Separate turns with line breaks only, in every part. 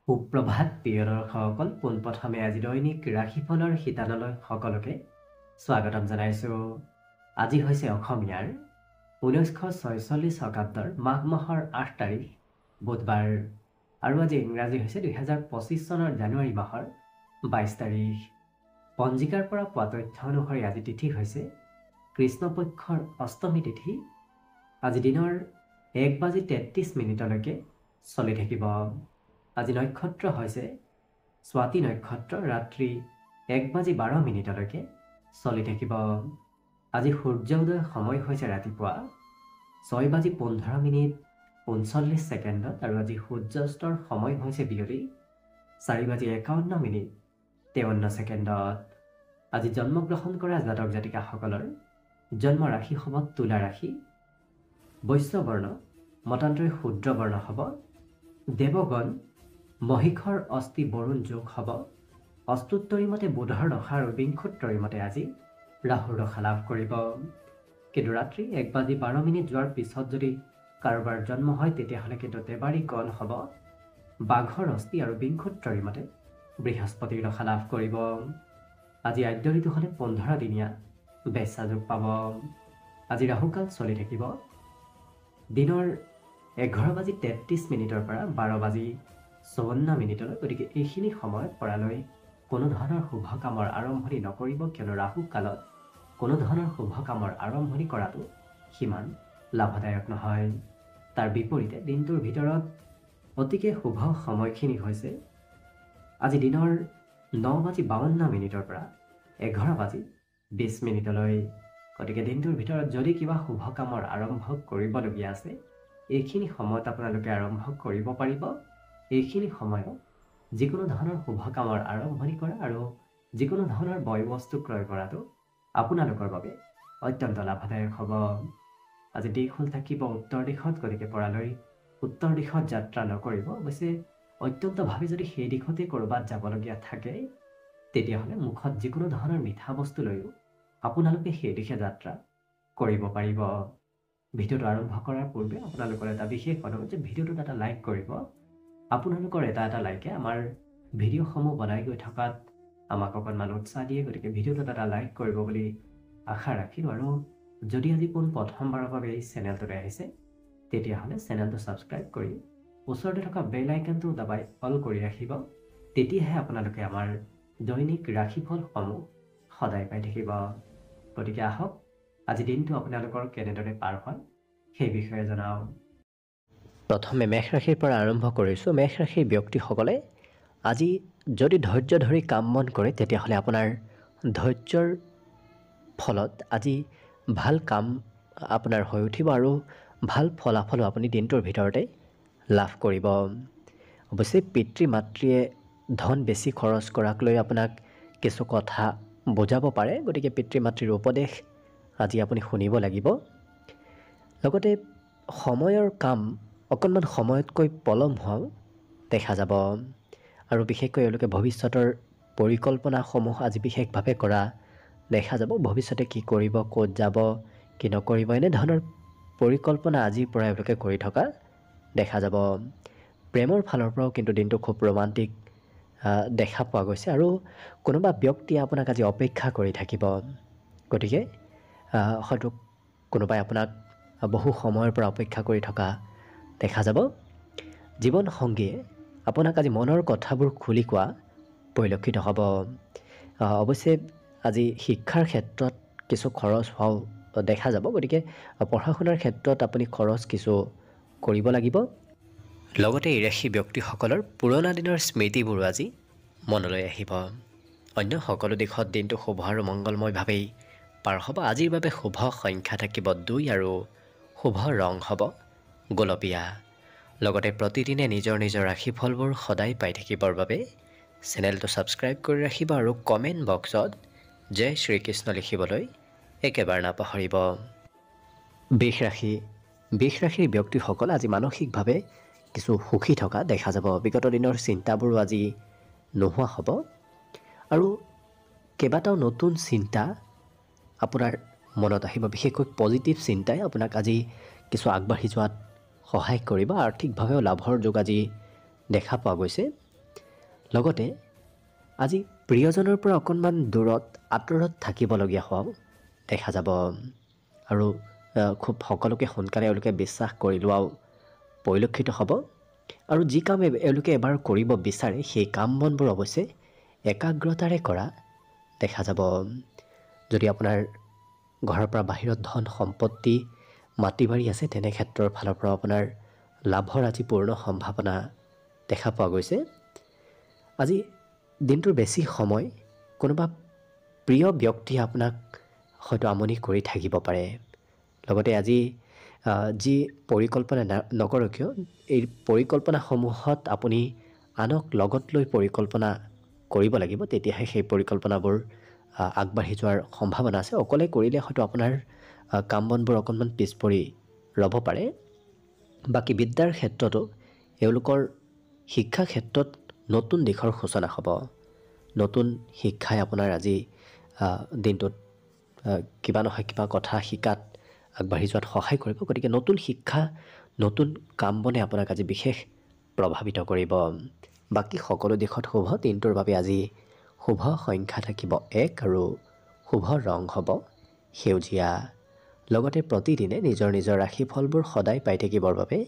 সুপ্ৰভাত প্ৰিয় দৰ্শকসকল, পোনপ্ৰথমে আজি দৈনিক ৰাশিফলৰ শিতানলৈ সকলোকে স্বাগতম জনাইছোঁ। আজি হৈছে অসমীয়াৰ 1946 শকাব্দৰ মাঘ মাহৰ 8 তাৰিখ বুধবাৰ আৰু আজি ইংৰাজী হৈছে 2025 চনৰ জানুৱাৰী মাহৰ 22 তাৰিখ। পঞ্জিকাৰ পৰা পোৱা তথ্য অনুসৰি আজি তিথি হৈছে কৃষ্ণপক্ষৰ অষ্টমী তিথি। আজি দিনৰ 1:33 চলি থাকিব। আজি নক্ষত্ৰ হৈছে স্বাতি নক্ষত্ৰ, ৰাত্ৰি 1:12 চলি থাকিব। আজি সূৰ্যোদয় সময় হৈছে ৰাতিপুৱা 6:15 আৰু আজি সূৰ্যাস্তৰ সময় হৈছে বিয়লি 4:51 আজি জন্মগ্ৰহণ কৰা জাতক জাতিকাসকলৰ জন্ম ৰাশি হ'ব তুলা ৰাশি। বৈশ্য বৰ্ণ মতান্তৰে শূদ্ৰ বৰ্ণ হ'ব। দেৱগণ মহিষৰ অস্থি বৰুণ যোগ হ'ব। অস্তুত্তৰী মতে বুধৰ দশা আৰু বিংশোত্তৰী মতে আজি ৰাহুৰ দশা লাভ কৰিব। কিন্তু ৰাত্ৰি 1:12 যোৱাৰ পিছত যদি কাৰোবাৰ জন্ম হয় তেতিয়াহ'লে কিন্তু দেৱাৰী গণ হ'ব। বাঘৰ অস্থি আৰু বিংশোত্তৰী মতে বৃহস্পতিৰ দশা লাভ কৰিব। আজি আদ্য ঋতু হ'লে 15 দিনীয়া বেচা যোগ পাব। আজি ৰাহুকাল চলি থাকিব দিনৰ 11:33 পৰা 12:54। গতিকে এইখিনি সময়ত পৰালৈ কোনো ধৰণৰ শুভ কামৰ আৰম্ভণি নকৰিব, কিয়নো ৰাহু কালত কোনো ধৰণৰ শুভ কামৰ আৰম্ভণি কৰাটো সিমান লাভদায়ক নহয়। তাৰ বিপৰীতে দিনটোৰ ভিতৰত অতিকে শুভ সময়খিনি হৈছে আজি দিনৰ 9:52 পৰা 11:20। গতিকে দিনটোৰ ভিতৰত যদি কিবা শুভ কামৰ আৰম্ভ কৰিবলগীয়া আছে এইখিনি সময়ত আপোনালোকে আৰম্ভ কৰিব পাৰিব। এইখিনি সময়ত যিকোনো ধৰণৰ শুভ কামৰ আৰম্ভণি কৰা আৰু যিকোনো ধৰণৰ বয় বস্তু ক্ৰয় কৰাটো আপোনালোকৰ বাবে অত্যন্ত লাভদায়ক হ'ব। আজি দিশ হ'ল থাকিব উত্তৰ দিশত, গতিকে পৰালৈ উত্তৰ দিশত যাত্ৰা নকৰিব। অৱশ্যে অত্যন্তভাৱে যদি সেই দিশতে ক'ৰবাত যাবলগীয়া থাকে তেতিয়াহ'লে মুখত যিকোনো ধৰণৰ মিঠা বস্তু লৈও আপোনালোকে সেই দিশে যাত্ৰা কৰিব পাৰিব। ভিডিঅ'টো আৰম্ভ কৰাৰ পূৰ্বে আপোনালোকৰ এটা বিশেষ অনুৰোধ যে ভিডিঅ'টোত এটা লাইক কৰিব। আপোনালোকৰ এটা লাইকে আমাৰ ভিডিঅ'সমূহ বনাই গৈ থকাত আমাক অকণমান উৎসাহ দিয়ে। গতিকে ভিডিঅ'টোত এটা লাইক কৰিব বুলি আশা ৰাখিলোঁ। আৰু যদি আজি প্ৰথমবাৰৰ বাবে এই চেনেলটোলৈ আহিছে তেতিয়াহ'লে চেনেলটো ছাবস্ক্ৰাইব কৰি ওচৰতে থকা বেল আইকনটো দবাই অল কৰি ৰাখিব। তেতিয়াহে আপোনালোকে আমাৰ দৈনিক ৰাশিফলসমূহ সদায় পাই থাকিব। গতিকে আহক আজি দিনটো আপোনালোকৰ কেনেদৰে পাৰ হয় সেই বিষয়ে জনাওঁ। প্ৰথমে মেষ ৰাশিৰ পৰা আৰম্ভ কৰিছোঁ। মেষ ৰাশিৰ ব্যক্তিসকলে আজি যদি ধৈৰ্য ধৰি কাম বন কৰে তেতিয়াহ'লে আপোনাৰ ধৈৰ্যৰ ফলত আজি ভাল কাম আপোনাৰ হৈ উঠিব আৰু ভাল ফলাফলো আপুনি দিনটোৰ ভিতৰতে লাভ কৰিব। অৱশ্যে পিতৃ মাতৃয়ে ধন বেছি খৰচ কৰাক লৈ আপোনাক কিছু কথা বুজাব পাৰে। গতিকে পিতৃ মাতৃৰ উপদেশ আজি আপুনি শুনিব লাগিব। লগতে সময়ৰ কাম অকণমান সময়তকৈ পলম হোৱাও দেখা যাব আৰু বিশেষকৈ এওঁলোকে ভৱিষ্যতৰ পৰিকল্পনাসমূহ আজি বিশেষভাৱে কৰা দেখা যাব। ভৱিষ্যতে কি কৰিব, ক'ত যাব, কি নকৰিব, এনেধৰণৰ পৰিকল্পনা আজিৰ পৰা এওঁলোকে কৰি থকা দেখা যাব। প্ৰেমৰ ফালৰ পৰাও কিন্তু দিনটো খুব ৰোমান্টিক দেখা পোৱা গৈছে আৰু কোনোবা ব্যক্তিয়ে আপোনাক আজি অপেক্ষা কৰি থাকিব। গতিকে হয়তো কোনোবাই আপোনাক বহু সময়ৰ পৰা অপেক্ষা কৰি থকা দেখা যাব। জীৱন সংগীয়ে আপোনাক আজি মনৰ কথাবোৰ খুলি কোৱা পৰিলক্ষিত হ'ব। অৱশ্যে আজি শিক্ষাৰ ক্ষেত্ৰত কিছু খৰচ হোৱাও দেখা যাব। গতিকে পঢ়া শুনাৰ ক্ষেত্ৰত আপুনি খৰচ কিছু কৰিব লাগিব। লগতে এই ৰাশি ব্যক্তিসকলৰ পুৰণা দিনৰ স্মৃতিবোৰো আজি মনলৈ আহিব। অন্য সকলো দিশত দিনটো শুভ আৰু মংগলময়ভাৱেই পাৰ হ'ব। আজিৰ বাবে শুভ সংখ্যা থাকিব 2 আৰু শুভ ৰং হ'ব গোলপীয়া। লগতে প্ৰতিদিনে নিজৰ নিজৰ ৰাশিফলবোৰ সদায় পাই থাকিবৰ বাবে চেনেলটো ছাবস্ক্ৰাইব কৰি ৰাখিব আৰু কমেণ্ট বক্সত জয় শ্ৰীকৃষ্ণ লিখিবলৈ একেবাৰে নাপাহৰিব। বৃষ ৰাশিৰ ব্যক্তিসকল আজি মানসিকভাৱে কিছু সুখী থকা দেখা যাব। বিগত দিনৰ চিন্তাবোৰো আজি নোহোৱা হ'ব আৰু কেইবাটাও নতুন চিন্তা আপোনাৰ মনত আহিব। বিশেষকৈ পজিটিভ চিন্তাই আপোনাক আজি কিছু আগবাঢ়ি যোৱাত সহায় কৰিব। আৰ্থিকভাৱেও লাভৰ যোগ আজি দেখা পোৱা গৈছে। লগতে আজি প্ৰিয়জনৰ পৰা অকণমান আঁতৰত থাকিবলগীয়া হোৱাও দেখা যাব আৰু খুব সকলোকে সোনকালে এওঁলোকে বিশ্বাস কৰি লোৱাও পৰিলক্ষিত হ'ব আৰু যি কাম এওঁলোকে এবাৰ কৰিব বিচাৰে সেই কাম বনবোৰ অৱশ্যে একাগ্ৰতাৰে কৰা দেখা যাব। যদি আপোনাৰ ঘৰৰ পৰা বাহিৰত ধন সম্পত্তি মাটি বাৰী আছে তেনে ক্ষেত্ৰৰ ফালৰ পৰা আপোনাৰ লাভৰ আজি পূৰ্ণ সম্ভাৱনা দেখা পোৱা গৈছে। আজি দিনটোৰ বেছি সময় কোনোবা প্ৰিয় ব্যক্তিয়ে আপোনাক হয়তো আমনি কৰি থাকিব পাৰে। লগতে আজি যি পৰিকল্পনা নকৰক কিয় এই পৰিকল্পনাসমূহত আপুনি আনক লগত লৈ পৰিকল্পনা কৰিব লাগিব, তেতিয়াহে সেই পৰিকল্পনাবোৰ আগবাঢ়ি যোৱাৰ সম্ভাৱনা আছে। অকলে কৰিলে হয়তো আপোনাৰ কাম বনবোৰ অকণমান পিছ পৰি ৰ'ব পাৰে। বাকী বিদ্যাৰ ক্ষেত্ৰতো এওঁলোকৰ শিক্ষা ক্ষেত্ৰত নতুন দিশৰ সূচনা হ'ব। নতুন শিক্ষাই আপোনাৰ আজি দিনটোত কিবা নহয় কিবা কথা শিকাত আগবাঢ়ি যোৱাত সহায় কৰিব। গতিকে নতুন শিক্ষা নতুন কাম বনে আপোনাক আজি বিশেষ প্ৰভাৱিত কৰিব। বাকী সকলো দিশত শুভ। দিনটোৰ বাবে আজি শুভ সংখ্যা থাকিব 1 আৰু শুভ ৰং হ'ব সেউজীয়া। লগতে প্ৰতিদিনে নিজৰ নিজৰ ৰাশিফলবোৰ সদায় পাই থাকিবৰ বাবে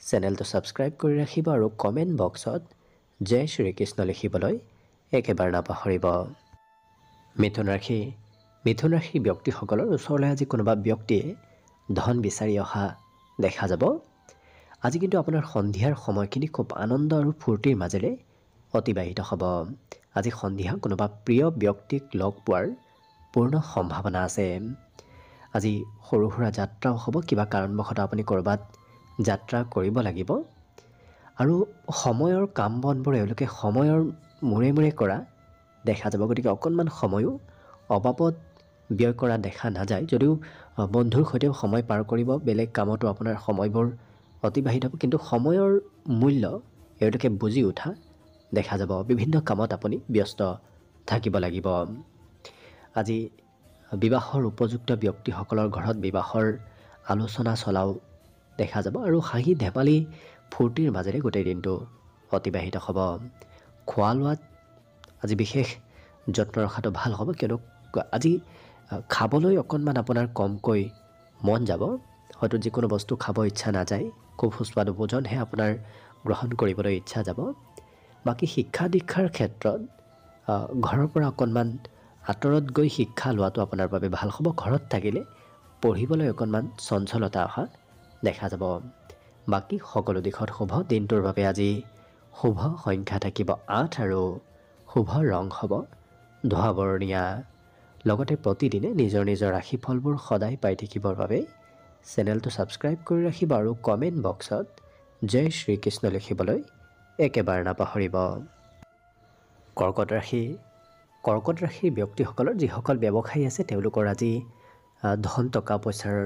চেনেলটো ছাবস্ক্ৰাইব কৰি ৰাখিব আৰু কমেণ্ট বক্সত জয় শ্ৰীকৃষ্ণ লিখিবলৈ একেবাৰে নাপাহৰিব। মিথুন ৰাশি ব্যক্তিসকলৰ ওচৰলৈ আজি কোনোবা ব্যক্তিয়ে ধন বিচাৰি অহা দেখা যাব। আজি কিন্তু আপোনাৰ সন্ধিয়াৰ সময়খিনি খুব আনন্দ আৰু ফূৰ্তিৰ মাজেৰে অতিবাহিত হ'ব। আজি সন্ধিয়া কোনোবা প্ৰিয় ব্যক্তিক লগ পোৱাৰ পূৰ্ণ সম্ভাৱনা আছে। আজি সৰু সুৰা যাত্ৰাও হ'ব। কিবা কাৰণবশতঃ আপুনি ক'ৰবাত যাত্ৰা কৰিব লাগিব আৰু সময়ৰ কাম বনবোৰ এওঁলোকে সময়ৰ মূৰে মূৰে কৰা দেখা যাব। গতিকে অকণমান সময়ো অবাবত ব্যয় কৰা দেখা নাযায়। যদিও বন্ধুৰ সৈতেও সময় পাৰ কৰিব, বেলেগ কামতো আপোনাৰ সময়বোৰ অতিবাহিত হ'ব, কিন্তু সময়ৰ মূল্য এওঁলোকে বুজি উঠা দেখা যাব। বিভিন্ন কামত আপুনি ব্যস্ত থাকিব লাগিব। আজি বিবাহৰ উপযুক্ত ব্যক্তিসকলৰ ঘৰত বিবাহৰ আলোচনা চলাও দেখা যাব আৰু হাঁহি ধেমালি ফূৰ্তিৰ মাজেৰে গোটেই দিনটো অতিবাহিত হ'ব। খোৱা লোৱাত আজি বিশেষ যত্ন ৰখাটো ভাল হ'ব, কিয়নো আজি খাবলৈ অকণমান আপোনাৰ কমকৈ মন যাব। হয়তো যিকোনো বস্তু খাব ইচ্ছা নাযায়, খুব সুস্বাদু ভোজনহে আপোনাৰ গ্ৰহণ কৰিবলৈ ইচ্ছা যাব। বাকী শিক্ষা দীক্ষাৰ ক্ষেত্ৰত ঘৰৰ পৰা অকণমান আঁতৰত গৈ শিক্ষা লোৱাটো আপোনাৰ বাবে ভাল হ'ব। ঘৰত থাকিলে পঢ়িবলৈ অকণমান চঞ্চলতা অহা দেখা যাব। বাকী সকলো দিশত শুভ। দিনটোৰ বাবে আজি শুভ সংখ্যা থাকিব 8 আৰু শুভ ৰং হ'ব ধোঁৱা বৰণীয়া। লগতে প্ৰতিদিনে নিজৰ নিজৰ ৰাশিফলবোৰ সদায় পাই থাকিবৰ বাবে চেনেলটো ছাবস্ক্ৰাইব কৰি ৰাখিব আৰু কমেণ্ট বক্সত জয় শ্ৰীকৃষ্ণ লিখিবলৈ একেবাৰে নাপাহৰিব। কৰ্কট ৰাশিৰ ব্যক্তিসকলৰ যিসকল ব্যৱসায়ী আছে তেওঁলোকৰ আজি ধন টকা পইচাৰ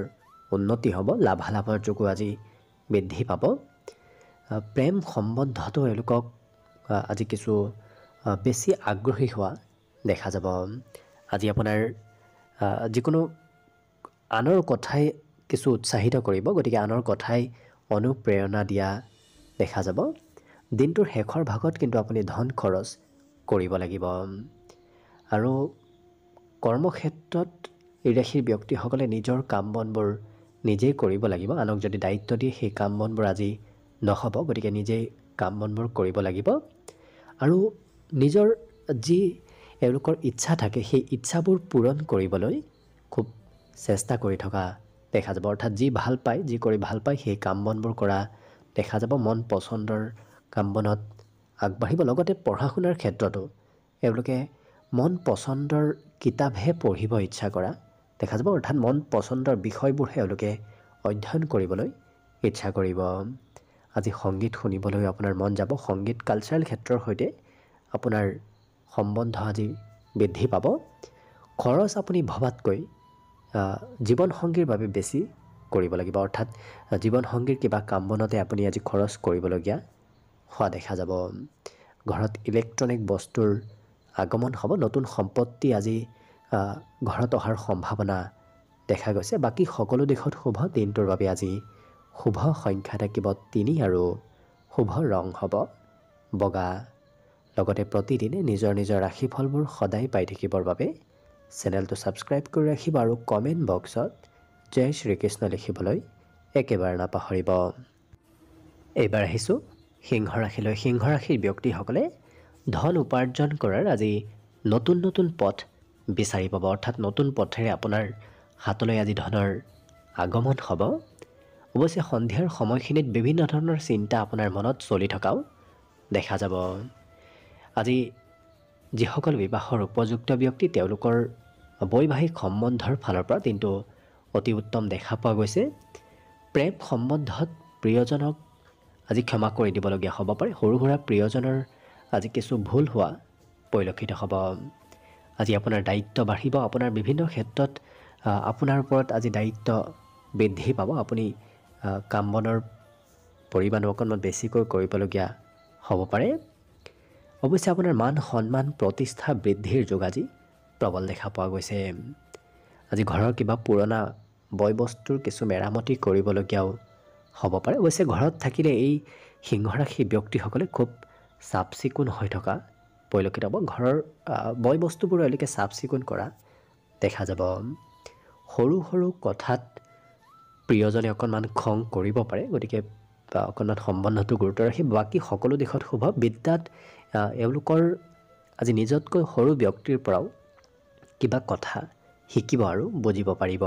উন্নতি হ'ব। লাভালাভৰ যোগো আজি বৃদ্ধি পাব। প্ৰেম সম্বন্ধতো এওঁলোকক আজি কিছু বেছি আগ্ৰহী হোৱা দেখা যাব। আজি আপোনাৰ যিকোনো আনৰ কথাই কিছু উৎসাহিত কৰিব, গতিকে আনৰ কথাই অনুপ্ৰেৰণা দিয়া দেখা যাব। দিনটোৰ শেষৰ ভাগত কিন্তু আপুনি ধন খৰচ কৰিব লাগিব আৰু কৰ্মক্ষেত্ৰত এই ৰাশিৰ ব্যক্তিসকলে নিজৰ কাম বনবোৰ নিজেই কৰিব লাগিব। আনক যদি দায়িত্ব দিয়ে সেই কাম বনবোৰ আজি নহ'ব, গতিকে নিজেই কাম বনবোৰ কৰিব লাগিব আৰু নিজৰ যি এওঁলোকৰ ইচ্ছা থাকে সেই ইচ্ছাবোৰ পূৰণ কৰিবলৈ খুব চেষ্টা কৰি থকা দেখা যাব। অৰ্থাৎ যি ভাল পায়, যি কৰি ভাল পায় সেই কাম বনবোৰ কৰা দেখা যাব। মন পচন্দৰ কাম বনত আগবাঢ়িব। লগতে পঢ়া শুনাৰ ক্ষেত্ৰতো এওঁলোকে মন পচন্দৰ কিতাপহে পঢ়িব ইচ্ছা কৰা দেখা যাব। অৰ্থাৎ মন পচন্দৰ বিষয়বোৰহে এওঁলোকে অধ্যয়ন কৰিবলৈ ইচ্ছা কৰিব। আজি সংগীত শুনিবলৈ আপোনাৰ মন যাব। সংগীত কালচাৰেল ক্ষেত্ৰৰ সৈতে আপোনাৰ সম্বন্ধ আজি বৃদ্ধি পাব। খৰচ আপুনি ভবাতকৈ জীৱনসংগীৰ বাবে বেছি কৰিব লাগিব। অৰ্থাৎ জীৱনসংগীৰ কিবা কাম বনতে আপুনি আজি খৰচ কৰিবলগীয়া হোৱা দেখা যাব। ঘৰত ইলেক্ট্ৰনিক বস্তুৰ আগমন হ'ব। নতুন সম্পত্তি আজি ঘৰত অহাৰ সম্ভাৱনা দেখা গৈছে। বাকী সকলো দিশত শুভ। দিনটোৰ বাবে আজি শুভ সংখ্যা থাকিব 3 আৰু শুভ ৰং হ'ব বগা। লগতে প্ৰতিদিনে নিজৰ নিজৰ ৰাশিফলবোৰ সদায় পাই থাকিবৰ বাবে চেনেলটো ছাবস্ক্ৰাইব কৰি ৰাখিব আৰু কমেণ্ট বক্সত জয় শ্ৰীকৃষ্ণ লিখিবলৈ একেবাৰে নাপাহৰিব। এইবাৰ আহিছোঁ সিংহ ৰাশিলৈ। সিংহ ৰাশিৰ ব্যক্তিসকলে ধন উপাৰ্জন কৰাৰ আজি নতুন নতুন পথ বিচাৰি পাব, অৰ্থাৎ নতুন পথেৰে আপোনাৰ হাতলৈ আজি ধনৰ আগমন হ'ব। অৱশ্যে সন্ধিয়াৰ সময়খিনিত বিভিন্ন ধৰণৰ চিন্তা আপোনাৰ মনত চলি থকাও দেখা যাব। আজি যিসকল বিবাহৰ উপযুক্ত ব্যক্তি তেওঁলোকৰ বৈবাহিক সম্বন্ধৰ ফালৰ পৰা দিনটো অতি উত্তম দেখা পোৱা গৈছে। প্ৰেম সম্বন্ধত প্ৰিয়জনক আজি ক্ষমা কৰি দিবলগীয়া হ'ব পাৰে। সৰু সুৰা প্ৰিয়জনৰ আজি কিছু ভুল হোৱা পৰিলক্ষিত হ'ব। আজি আপোনাৰ দায়িত্ব বাঢ়িব। আপোনাৰ বিভিন্ন ক্ষেত্ৰত আপোনাৰ ওপৰত আজি দায়িত্ব বৃদ্ধি পাব। আপুনি কাম বনৰ পৰিমাণো অকণমান বেছিকৈ কৰিবলগীয়া হ'ব পাৰে। অৱশ্যে আপোনাৰ মান সন্মান প্ৰতিষ্ঠা বৃদ্ধিৰ যোগ আজি প্ৰবল দেখা পোৱা গৈছে। আজি ঘৰৰ কিবা পুৰণা বয় বস্তুৰ কিছু মেৰামতি কৰিবলগীয়াও হ'ব পাৰে। অৱশ্যে ঘৰত থাকিলে এই সিংহ ৰাশি ব্যক্তিসকলে খুব চাফ চিকুণ হৈ থকা পৰিলক্ষিত হ'ব। ঘৰৰ বয় বস্তুবোৰ এওঁলোকে চাফ চিকুণ কৰা দেখা যাব। সৰু সৰু কথাত প্ৰিয়জনে অকণমান খং কৰিব পাৰে, গতিকে অকণমান সম্বন্ধটো গুৰুত্ব ৰাখি বাকী সকলো দিশত শুভ। বিদ্যাত এওঁলোকৰ আজি নিজতকৈ সৰু ব্যক্তিৰ পৰাও কিবা কথা শিকিব আৰু বুজিব পাৰিব।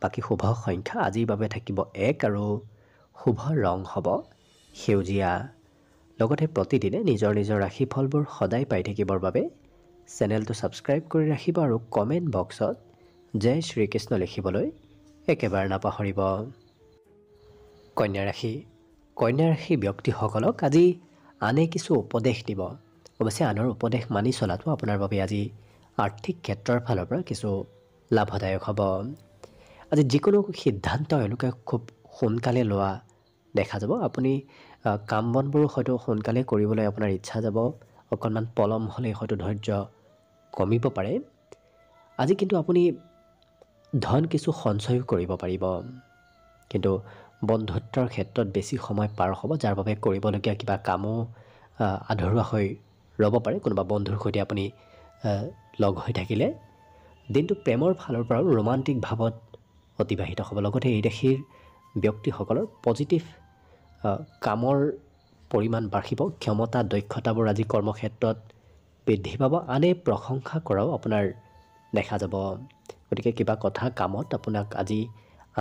বাকী শুভ সংখ্যা আজিৰ বাবে থাকিব 1 আৰু শুভ ৰং হ'ব সেউজীয়া। লগতে প্ৰতিদিনে নিজৰ নিজৰ ৰাশিফলবোৰ সদায় পাই থাকিবৰ বাবে চেনেলটো ছাবস্ক্ৰাইব কৰি ৰাখিব আৰু কমেণ্ট বক্সত জয় শ্ৰীকৃষ্ণ লিখিবলৈ একেবাৰে নাপাহৰিব। কন্যা ৰাশি। কন্যা ৰাশি ব্যক্তিসকলক আজি আনে কিছু উপদেশ দিব। অৱশ্যে আনৰ উপদেশ মানি চলাটো আপোনাৰ বাবে আজি আৰ্থিক ক্ষেত্ৰৰ ফালৰ পৰা কিছু লাভদায়ক হ'ব। আজি যিকোনো সিদ্ধান্ত এওঁলোকে খুব সোনকালে লোৱা দেখা যাব। আপুনি কাম বনবোৰো হয়তো সোনকালে কৰিবলৈ আপোনাৰ ইচ্ছা যাব। অকণমান পলম হ'লে হয়তো ধৈৰ্য কমিব পাৰে। আজি কিন্তু আপুনি ধন কিছু সঞ্চয়ো কৰিব পাৰিব, কিন্তু বন্ধুত্বৰ ক্ষেত্ৰত বেছি সময় পাৰ হ'ব, যাৰ বাবে কৰিবলগীয়া কিবা কামো আধৰুৱা হৈ ৰ'ব পাৰে। কোনোবা বন্ধুৰ সৈতে আপুনি লগ হৈ থাকিলে দিনটো প্ৰেমৰ ফালৰ পৰাও ৰোমান্টিক ভাৱত অতিবাহিত হ'ব। লগতে এই ৰাশিৰ ব্যক্তিসকলৰ পজিটিভ কামৰ পৰিমাণ বাঢ়িব। ক্ষমতা দক্ষতাবোৰ আজি কৰ্মক্ষেত্ৰত বৃদ্ধি পাব। আনে প্ৰশংসা কৰাও আপোনাৰ দেখা যাব। গতিকে কিবা কথা কামত আপোনাক আজি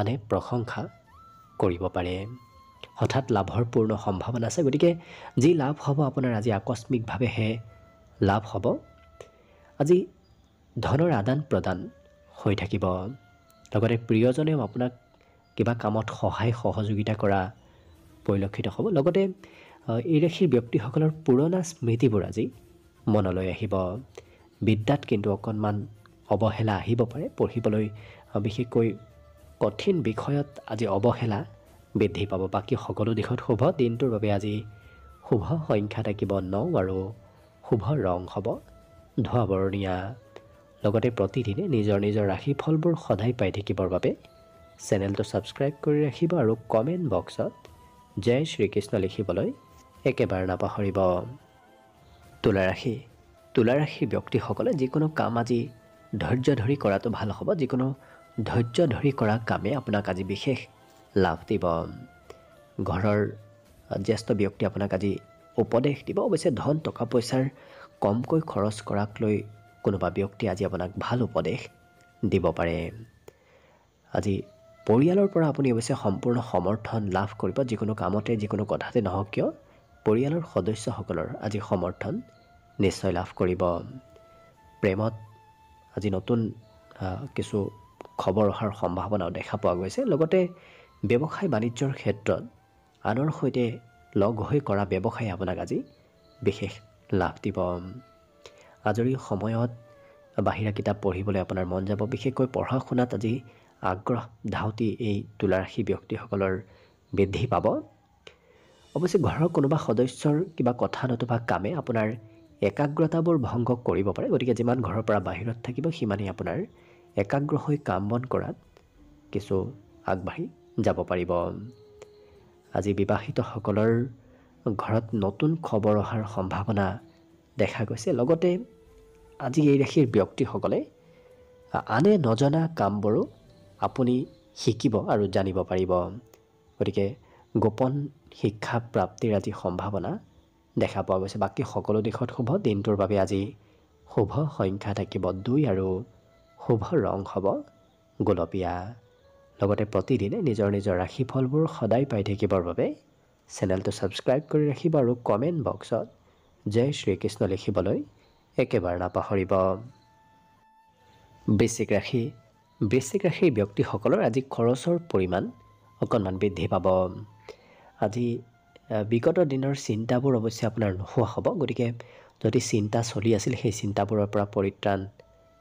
আনে প্ৰশংসা কৰিব পাৰে। হঠাৎ লাভৰ পূৰ্ণ সম্ভাৱনা আছে। গতিকে যি লাভ হ'ব আপোনাৰ আজি আকস্মিকভাৱেহে লাভ হ'ব। আজি ধনৰ আদান প্ৰদান হৈ থাকিব। লগতে প্ৰিয়জনেও আপোনাক কিবা কামত সহায় সহযোগিতা কৰা পৰিলক্ষিত হ'ব। লগতে এই ৰাশিৰ ব্যক্তিসকলৰ পুৰণা স্মৃতিবোৰ আজি মনলৈ আহিব। বিদ্যাত কিন্তু অকণমান অৱহেলা আহিব পাৰে। পঢ়িবলৈ বিশেষকৈ কঠিন বিষয়ত আজি অৱহেলা বৃদ্ধি পাব। বাকী সকলো দিশত শুভ। দিনটোৰ বাবে আজি শুভ সংখ্যা থাকিব 9 আৰু শুভ ৰং হ'ব ধোঁৱা বৰণীয়া। লগতে প্ৰতিদিনে নিজৰ নিজৰ ৰাশিফলবোৰ সদায় পাই থাকিবৰ বাবে চেনেলটো ছাবস্ক্ৰাইব কৰি ৰাখিব আৰু কমেণ্ট বক্সত জয় শ্ৰীকৃষ্ণ লিখিবলৈ একেবাৰে নাপাহৰিব। তুলা ৰাশি। তুলা ৰাশিৰ ব্যক্তিসকলে যিকোনো কাম আজি ধৈৰ্য ধৰি কৰাটো ভাল হ'ব। যিকোনো ধৈৰ্য ধৰি কৰা কামে আপোনাক আজি বিশেষ লাভ দিব। ঘৰৰ জ্যেষ্ঠ ব্যক্তি আপোনাক আজি উপদেশ দিব। অৱশ্যে ধন টকা পইচাৰ কমকৈ খৰচ কৰাক লৈ কোনোবা ব্যক্তি আজি আপোনাক ভাল উপদেশ দিব পাৰে। আজি পৰিয়ালৰ পৰা আপুনি অৱশ্যে সম্পূৰ্ণ সমৰ্থন লাভ কৰিব। যিকোনো কামতে যিকোনো কথাতে নহওক কিয় পৰিয়ালৰ সদস্যসকলৰ আজি সমৰ্থন নিশ্চয় লাভ কৰিব। প্ৰেমত আজি নতুন কিছু খবৰ অহাৰ সম্ভাৱনাও দেখা পোৱা গৈছে। লগতে ব্যৱসায় বাণিজ্যৰ ক্ষেত্ৰত আনৰ সৈতে লগ হৈ কৰা ব্যৱসায় আপোনাক আজি বিশেষ লাভ দিব। আজৰি সময়ত বাহিৰা কিতাপ পঢ়িবলৈ আপোনাৰ মন যাব। বিশেষকৈ পঢ়া শুনাত আজি আগ্ৰহ ধাউতি এই তুলা ৰাশি ব্যক্তিসকলৰ বৃদ্ধি পাব। অৱশ্যে ঘৰৰ কোনোবা সদস্যৰ কিবা কথা নতুবা কামে আপোনাৰ একাগ্ৰতাবোৰ ভংগ কৰিব পাৰে। গতিকে যিমান ঘৰৰ পৰা বাহিৰত থাকিব সিমানেই আপোনাৰ একাগ্ৰ হৈ কাম বন কৰাত কিছু আগবাঢ়ি যাব পাৰিব। আজি বিবাহিতসকলৰ ঘৰত নতুন খবৰ অহাৰ সম্ভাৱনা দেখা গৈছে। লগতে আজি এই ৰাশিৰ ব্যক্তিসকলে আনে নজনা কামবোৰো আপুনি শিকিব আৰু জানিব পাৰিব। গতিকে গোপন শিক্ষা প্ৰাপ্তিৰ আজি সম্ভাৱনা দেখা পোৱা গৈছে। বাকী সকলো দিশত শুভ। দিনটোৰ বাবে আজি শুভ সংখ্যা থাকিব 2 আৰু শুভ ৰং হ'ব গোলপীয়া। লগতে প্ৰতিদিনে নিজৰ নিজৰ ৰাশিফলবোৰ সদায় পাই থাকিবৰ বাবে চেনেলটো ছাবস্ক্ৰাইব কৰি ৰাখিব আৰু কমেণ্ট বক্সত জয় শ্ৰীকৃষ্ণ লিখিবলৈ একেবাৰে নাপাহৰিব। বৃশ্চিক ৰাশি। বৃশ্চিক ৰাশিৰ ব্যক্তিসকলৰ আজি খৰচৰ পৰিমাণ অকণমান বৃদ্ধি পাব। আজি বিগত দিনৰ চিন্তাবোৰ অৱশ্যে আপোনাৰ নোহোৱা হ'ব। গতিকে যদি চিন্তা চলি আছিল সেই চিন্তাবোৰৰ পৰা পৰিত্ৰাণ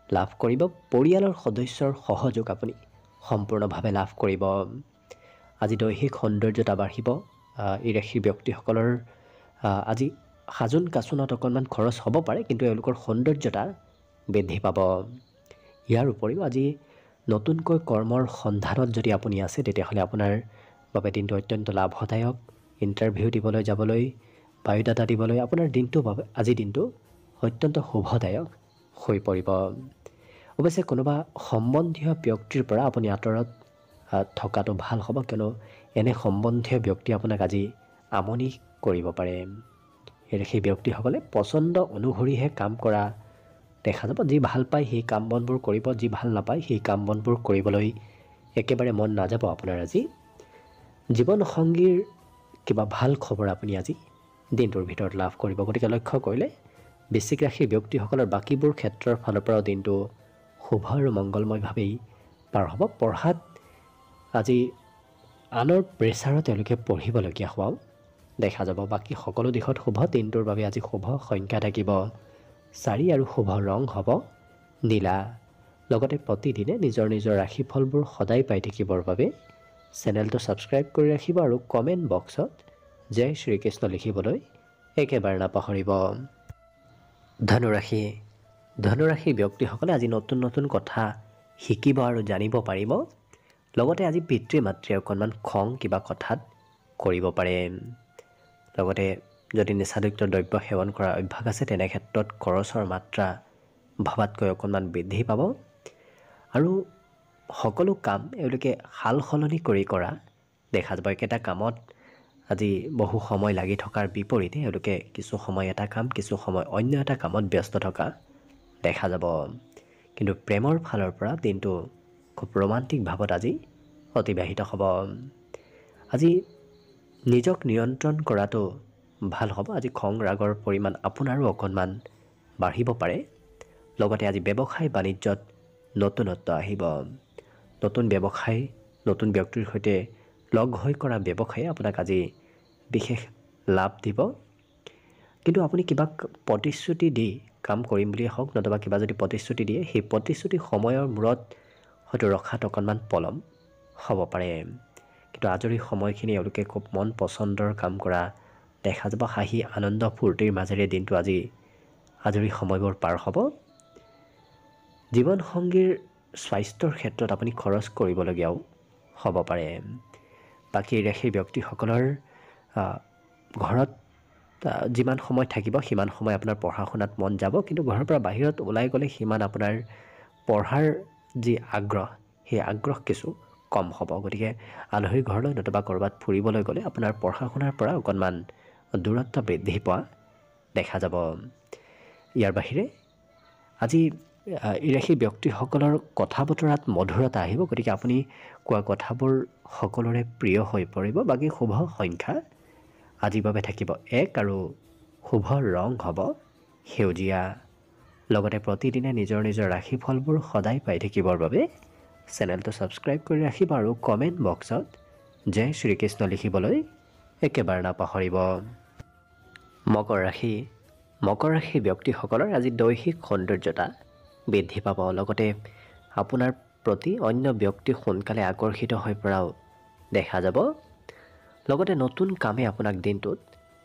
লাভ কৰিব। পৰিয়ালৰ সদস্যৰ সহযোগ আপুনি সম্পূৰ্ণভাৱে লাভ কৰিব। আজি দৈহিক সৌন্দৰ্যতা বাঢ়িব। এই ৰাশিৰ ব্যক্তিসকলৰ আজি সাজোন কাচোনত অকণমান খৰচ হ'ব পাৰে, কিন্তু এওঁলোকৰ সৌন্দৰ্যতা বৃদ্ধি পাব। ইয়াৰ উপৰিও আজি নতুনকৈ কৰ্মৰ সন্ধানত যদি আপুনি আছে তেতিয়াহ'লে আপোনাৰ বাবে দিনটো অত্যন্ত লাভদায়ক। ইণ্টাৰভিউ দিবলৈ যাবলৈ, বায়'ডাটা দিবলৈ আপোনাৰ দিনটোৰ বাবে আজি দিনটো অত্যন্ত শুভদায়ক হৈ পৰিব। অৱশ্যে কোনোবা সম্বন্ধীয় ব্যক্তিৰ পৰা আপুনি আঁতৰত থকাটো ভাল হ'ব, কিয়নো এনে সম্বন্ধীয় ব্যক্তি আপোনাক আজি আমনি কৰিব পাৰে। সেই ব্যক্তিসকলে পচন্দ অনুসৰিহে কাম কৰা দেখা যাব। যি ভাল পায় সেই কাম বনবোৰ কৰিব, যি ভাল নাপায় সেই কাম বনবোৰ কৰিবলৈ একেবাৰে মন নাযাব আপোনাৰ আজি। জীৱনসংগীৰ কিবা ভাল খবৰ আপুনি আজি দিনটোৰ ভিতৰত লাভ কৰিব। গতিকে লক্ষ্য কৰিলে বৃশ্চিক ৰাশিৰ ব্যক্তিসকলৰ বাকীবোৰ ক্ষেত্ৰৰ ফালৰ পৰাও দিনটো শুভ আৰু মংগলময়ভাৱেই পাৰ হ'ব। পঢ়াত আজি আনৰ প্ৰেছাৰত তেওঁলোকে পঢ়িবলগীয়া হোৱাও দেখা যাব। বাকী সকলো দিশত শুভ। দিনটোৰ বাবে আজি শুভ সংখ্যা থাকিব 4 আৰু শুভ ৰং হ'ব নীলা। লগতে প্ৰতিদিনে নিজৰ নিজৰ ৰাশিফলবোৰ সদায় পাই থাকিবৰ বাবে চেনেলটো ছাবস্ক্ৰাইব কৰি ৰাখিব আৰু কমেণ্ট বক্সত জয় শ্ৰীকৃষ্ণ লিখিবলৈ একেবাৰে নাপাহৰিব। ধনুৰাশি। ধনুৰাশিৰ ব্যক্তিসকলে আজি নতুন নতুন কথা শিকিব আৰু জানিব পাৰিব। লগতে আজি পিতৃ মাতৃয়ে অকণমান খং কিবা কথাত কৰিব পাৰে। লগতে যদি নিচাযুক্ত দ্ৰব্য সেৱন কৰাৰ অভ্যাস আছে তেনে ক্ষেত্ৰত খৰচৰ মাত্ৰা ভবাতকৈ অকণমান বৃদ্ধি পাব। আৰু সকলো কাম এওঁলোকে সাল সলনি কৰি কৰা দেখা যাব। একেটা কামত আজি বহু সময় লাগি থকাৰ বিপৰীতে এওঁলোকে কিছু সময় এটা কাম, কিছু সময় অন্য এটা কামত ব্যস্ত থকা দেখা যাব। কিন্তু প্ৰেমৰ ফালৰ পৰা দিনটো খুব ৰোমান্টিক ভাৱত আজি অতিবাহিত হ'ব। আজি নিজক নিয়ন্ত্ৰণ কৰাটো ভাল হ'ব। আজি খং ৰাগৰ পৰিমাণ আপোনাৰো অকণমান বাঢ়িব পাৰে। লগতে আজি ব্যৱসায় বাণিজ্যত নতুনত্ব আহিব। নতুন ব্যৱসায়, নতুন ব্যক্তিৰ সৈতে লগ হৈ কৰা ব্যৱসায়ে আপোনাক আজি বিশেষ লাভ দিব। কিন্তু আপুনি কিবা প্ৰতিশ্ৰুতি দি কাম কৰিম বুলিয়ে হওক, নতুবা কিবা যদি প্ৰতিশ্ৰুতি দিয়ে সেই প্ৰতিশ্ৰুতি সময়ৰ মূৰত হয়তো ৰখাত অকণমান পলম হ'ব পাৰে। কিন্তু আজৰি সময়খিনি এওঁলোকে খুব মন পচন্দৰ কাম কৰা দেখা যাব। হাঁহি আনন্দ ফূৰ্তিৰ মাজেৰে দিনটো আজি আজৰি সময়বোৰ পাৰ হ'ব। জীৱনসংগীৰ স্বাস্থ্যৰ ক্ষেত্ৰত আপুনি খৰচ কৰিবলগীয়াও হ'ব পাৰে। বাকী ৰাশিৰ ব্যক্তিসকলৰ ঘৰত যিমান সময় থাকিব সিমান সময় আপোনাৰ পঢ়া শুনাত মন যাব, কিন্তু ঘৰৰ পৰা বাহিৰত ওলাই গ'লে সিমান আপোনাৰ পঢ়াৰ যি আগ্ৰহ সেই আগ্ৰহ কিছু কম হ'ব। গতিকে আলহীৰ ঘৰলৈ নতুবা ক'ৰবাত ফুৰিবলৈ গ'লে আপোনাৰ পঢ়া শুনাৰ পৰা অকণমান দূৰত্ব বৃদ্ধি পোৱা দেখা যাব। ইয়াৰ বাহিৰে আজি এই ৰাশিৰ ব্যক্তিসকলৰ কথা বতৰাত মধুৰতা আহিব। গতিকে আপুনি কোৱা কথাবোৰ সকলোৰে প্ৰিয় হৈ পৰিব। বাকী শুভ সংখ্যা আজিৰ বাবে থাকিব 1 আৰু শুভ ৰং হ'ব সেউজীয়া। লগতে প্ৰতিদিনে নিজৰ নিজৰ ৰাশিফলবোৰ সদায় পাই থাকিবৰ বাবে চেনেলটো ছাবস্ক্ৰাইব কৰি ৰাখিব আৰু কমেণ্ট বক্সত জয় শ্ৰীকৃষ্ণ লিখিবলৈ একেবাৰে নাপাহৰিব। মকৰ ৰাশি। মকৰ ৰাশিৰ ব্যক্তিসকলৰ আজি দৈহিক সৌন্দৰ্যতা বৃদ্ধি পাব। লগতে আপোনাৰ প্ৰতি অন্য ব্যক্তি সোনকালে আকৰ্ষিত হৈ পৰাও দেখা যাব। লগতে নতুন কামে আপোনাক দিনটোত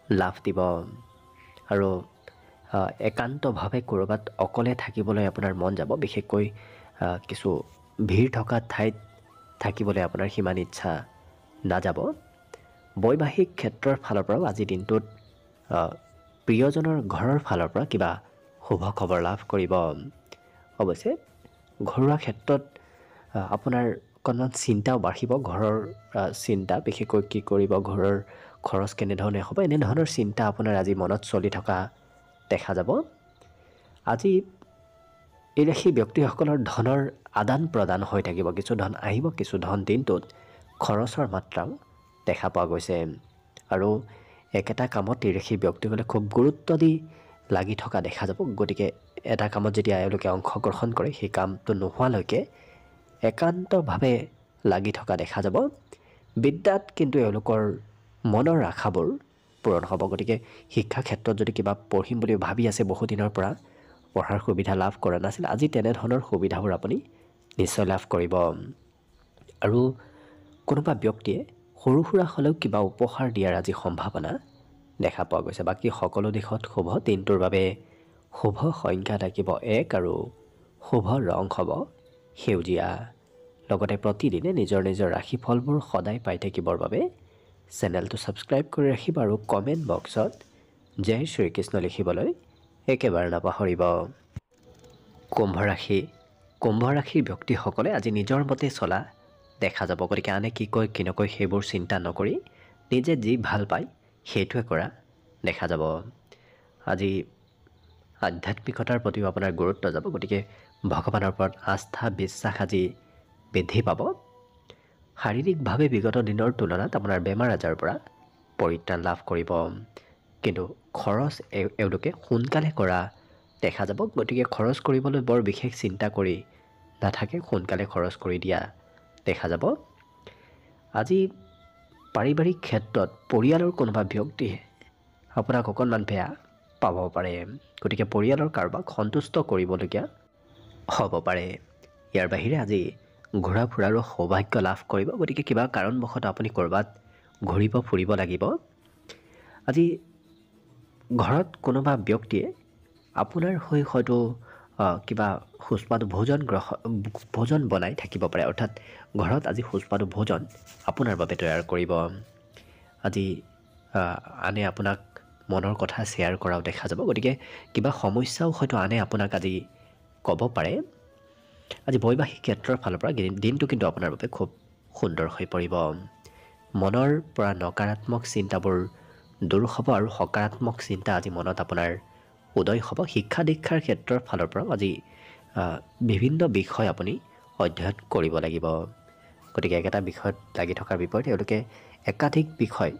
লাভ দিব। আৰু একান্তভাৱে ক'ৰবাত অকলে থাকিবলৈ আপোনাৰ মন যাব। বিশেষকৈ কিছু ভিৰ থকা ঠাইত থাকিবলৈ আপোনাৰ সিমান ইচ্ছা নাযাব। বৈবাহিক ক্ষেত্ৰৰ ফালৰ পৰাও আজিৰ দিনটোত প্ৰিয়জনৰ ঘৰৰ ফালৰ পৰা কিবা শুভ খবৰ লাভ কৰিব। অৱশ্যে ঘৰুৱা ক্ষেত্ৰত আপোনাৰ অকণমান চিন্তাও বাঢ়িব। ঘৰৰ চিন্তা, বিশেষকৈ কি কৰিব, ঘৰৰ খৰচ কেনেধৰণে হ'ব, এনেধৰণৰ চিন্তা আপোনাৰ আজি মনত চলি থকা দেখা যাব। আজি এই ৰাশি ব্যক্তিসকলৰ ধনৰ আদান প্ৰদান হৈ থাকিব। কিছু ধন আহিব, কিছু ধন দিনটোত খৰচৰ মাত্ৰাও দেখা পোৱা গৈছে। আৰু একেটা কামত এই ৰাশি ব্যক্তিসকলে খুব গুৰুত্ব দি লাগি থকা দেখা যাব। গতিকে এটা কামত যেতিয়া এওঁলোকে অংশগ্ৰহণ কৰে, সেই কামটো নোহোৱালৈকে একান্তভাৱে লাগি থকা দেখা যাব। বিদ্যাত কিন্তু এওঁলোকৰ মনৰ আশাবোৰ পূৰণ হ'ব। গতিকে শিক্ষা ক্ষেত্ৰত যদি কিবা পঢ়িম বুলি ভাবি আছে, বহুদিনৰ পৰা পঢ়াৰ সুবিধা লাভ কৰা নাছিল, আজি তেনেধৰণৰ সুবিধাবোৰ আপুনি নিশ্চয় লাভ কৰিব। আৰু কোনোবা ব্যক্তিয়ে সৰু সুৰা হ'লেও কিবা উপহাৰ দিয়াৰ আজি সম্ভাৱনা দেখা পোৱা গৈছে। বাকী সকলো দিশত শুভ। দিনটোৰ বাবে শুভ সংখ্যা থাকিব 1 আৰু শুভ ৰং হ'ব সেউজীয়া। লগতে প্ৰতিদিনে নিজৰ নিজৰ ৰাশিফলবোৰ সদায় পাই থাকিবৰ বাবে চেনেলটো ছাবস্ক্ৰাইব কৰি ৰাখিব আৰু কমেণ্ট বক্সত জয় শ্ৰীকৃষ্ণ লিখিবলৈ একেবাৰে নাপাহৰিব। কুম্ভ ৰাশি। কুম্ভ ৰাশিৰ ব্যক্তিসকলে আজি নিজৰ মতে চলা দেখা যাব। গতিকে আনে কি কয় কি নকয় সেইবোৰ চিন্তা নকৰি নিজে যি ভাল পায় সেইটোৱে কৰা দেখা যাব। আজি আধ্যাত্মিকতাৰ প্ৰতিও আপোনাৰ গুৰুত্ব যাব। গতিকে ভগৱানৰ ওপৰত আস্থা বিশ্বাস আজি বৃদ্ধি পাব। শাৰীৰিকভাৱে বিগত দিনৰ তুলনাত আপোনাৰ বেমাৰ আজাৰৰ পৰা পৰিত্ৰাণ লাভ কৰিব। কিন্তু খৰচ এওঁলোকে সোনকালে কৰা দেখা যাব। গতিকে খৰচ কৰিবলৈ বৰ বিশেষ চিন্তা কৰি নাথাকে, সোনকালে খৰচ কৰি দিয়া দেখা যাব। আজি পাৰিবাৰিক ক্ষেত্ৰত পৰিয়ালৰ কোনোবা ব্যক্তিয়ে আপোনাক অকণমান বেয়া পাব পাৰে। গতিকে পৰিয়ালৰ কাৰোবাক সন্তুষ্ট কৰিবলগীয়া হ'ব পাৰে। ইয়াৰ বাহিৰে আজি ঘূৰা ফুৰাৰো সৌভাগ্য লাভ কৰিব। গতিকে কিবা কাৰণবশতঃ আপুনি ক'ৰবাত ঘূৰিব ফুৰিব লাগিব। আজি ঘৰত কোনোবা ব্যক্তিয়ে আপোনাৰ হৈ হয়তো কিবা সুস্বাদু ভোজন বনাই থাকিব পাৰে। অৰ্থাৎ ঘৰত আজি সুস্বাদু ভোজন আপোনাৰ বাবে তৈয়াৰ কৰিব। আজি আনে আপোনাক মনৰ কথা শ্বেয়াৰ কৰাও দেখা যাব। গতিকে কিবা সমস্যাও হয়তো আনে আপোনাক আজি ক'ব পাৰে। আজি বৈবাহিক ক্ষেত্ৰৰ ফালৰ পৰা দিনটো কিন্তু আপোনাৰ বাবে খুব সুন্দৰ হৈ পৰিব। মনৰ পৰা নকাৰাত্মক চিন্তাবোৰ দূৰ হ'ব আৰু সকাৰাত্মক চিন্তা আজি মনত আপোনাৰ উদয় হ'ব। শিক্ষা দীক্ষাৰ ক্ষেত্ৰৰ ফালৰ পৰাও আজি বিভিন্ন বিষয় আপুনি অধ্যয়ন কৰিব লাগিব। গতিকে একেটা বিষয়ত লাগি থকাৰ বিপৰীতে তেওঁলোকে একাধিক বিষয়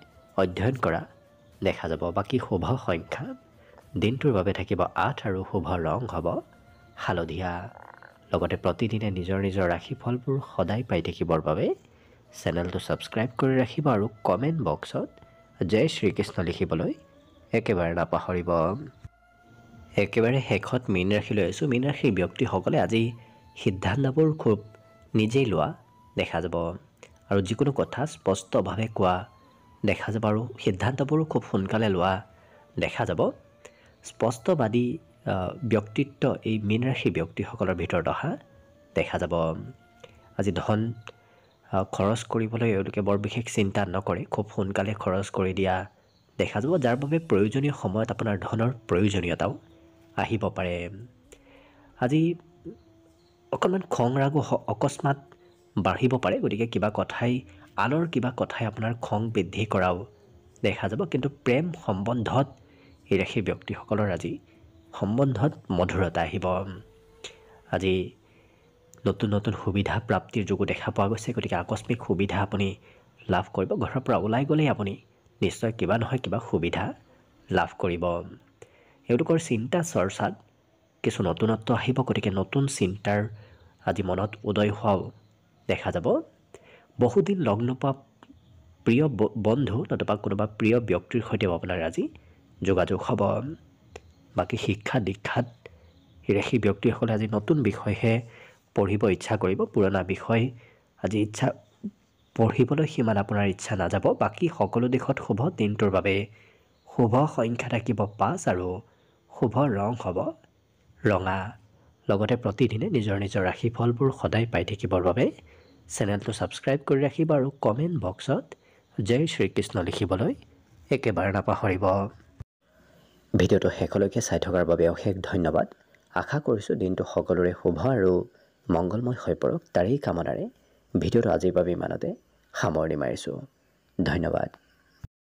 অধ্যয়ন কৰা দেখা যাব। বাকী শুভ সংখ্যা দিনটোৰ বাবে থাকিব 8 আৰু শুভ ৰং হ'ব হালধীয়া। লগতে প্ৰতিদিনে নিজৰ নিজৰ ৰাশিফলবোৰ সদায় পাই থাকিবৰ বাবে চেনেলটো ছাবস্ক্ৰাইব কৰি ৰাখিব আৰু কমেণ্ট বক্সত জয় শ্ৰীকৃষ্ণ লিখিবলৈ একেবাৰে নাপাহৰিব। একেবাৰে শেষত মীন ৰাশি লৈ আছোঁ। মীন ৰাশিৰ ব্যক্তিসকলে আজি সিদ্ধান্তবোৰ খুব নিজেই লোৱা দেখা যাব আৰু যিকোনো কথা স্পষ্টভাৱে কোৱা দেখা যাব আৰু সিদ্ধান্তবোৰো খুব সোনকালে লোৱা দেখা যাব। স্পষ্টবাদী ব্যক্তিত্ব এই মীন ৰাশিৰ ব্যক্তিসকলৰ ভিতৰত অহা দেখা যাব। আজি ধন খৰচ কৰিবলৈ এওঁলোকে বৰ বিশেষ চিন্তা নকৰে, খুব সোনকালে খৰচ কৰি দিয়া দেখা যাব, যাৰ বাবে প্ৰয়োজনীয় সময়ত আপোনাৰ ধনৰ প্ৰয়োজনীয়তাও আহিব পাৰে। আজি অকণমান খং ৰাগো অকস্মাত বাঢ়িব পাৰে। গতিকে আনৰ কিবা কথাই আপোনাৰ খং বৃদ্ধি কৰাও দেখা যাব। কিন্তু প্ৰেম সম্বন্ধত এই ৰাশিৰ ব্যক্তিসকলৰ আজি সম্বন্ধত মধুৰতা আহিব। আজি নতুন নতুন সুবিধা প্ৰাপ্তিৰ যোগো দেখা পোৱা গৈছে। গতিকে আকস্মিক সুবিধা আপুনি লাভ কৰিব। ঘৰৰ পৰা ওলাই গ'লেই আপুনি নিশ্চয় কিবা নহয় কিবা সুবিধা লাভ কৰিব। এওঁলোকৰ চিন্তা চৰ্চাত কিছু নতুনত্ব আহিব। গতিকে নতুন চিন্তাৰ আজি মনত উদয় হোৱাও দেখা যাব। বহুদিন লগ নোপোৱা প্ৰিয় বন্ধু নতুবা কোনোবা প্ৰিয় ব্যক্তিৰ সৈতেও আপোনাৰ আজি যোগাযোগ হ'ব। বাকী শিক্ষা দীক্ষাত ৰাশি ব্যক্তিসকলে আজি নতুন বিষয়হে পঢ়িব ইচ্ছা কৰিব। পুৰণা বিষয় আজি পঢ়িবলৈ সিমান আপোনাৰ ইচ্ছা নাযাব। বাকী সকলো দিশত শুভ। দিনটোৰ বাবে শুভ সংখ্যা থাকিব 5 আৰু শুভ ৰং হ'ব ৰঙা। লগতে প্ৰতিদিনে নিজৰ নিজৰ ৰাশিফলবোৰ সদায় পাই থাকিবৰ বাবে চেনেলটো ছাবস্ক্ৰাইব কৰি ৰাখিব আৰু কমেণ্ট বক্সত জয় শ্ৰীকৃষ্ণ লিখিবলৈ একেবাৰে নাপাহৰিব।
ভিডিঅ'টো শেষলৈকে চাই থকাৰ বাবে অশেষ ধন্যবাদ। আশা কৰিছোঁ দিনটো সকলোৰে শুভ আৰু মংগলময় হৈ পৰক, তাৰেই কামনাৰে ভিডিঅ'টো আজিৰ বাবে ইমানতে সামৰণি মাৰিছোঁ। ধন্যবাদ।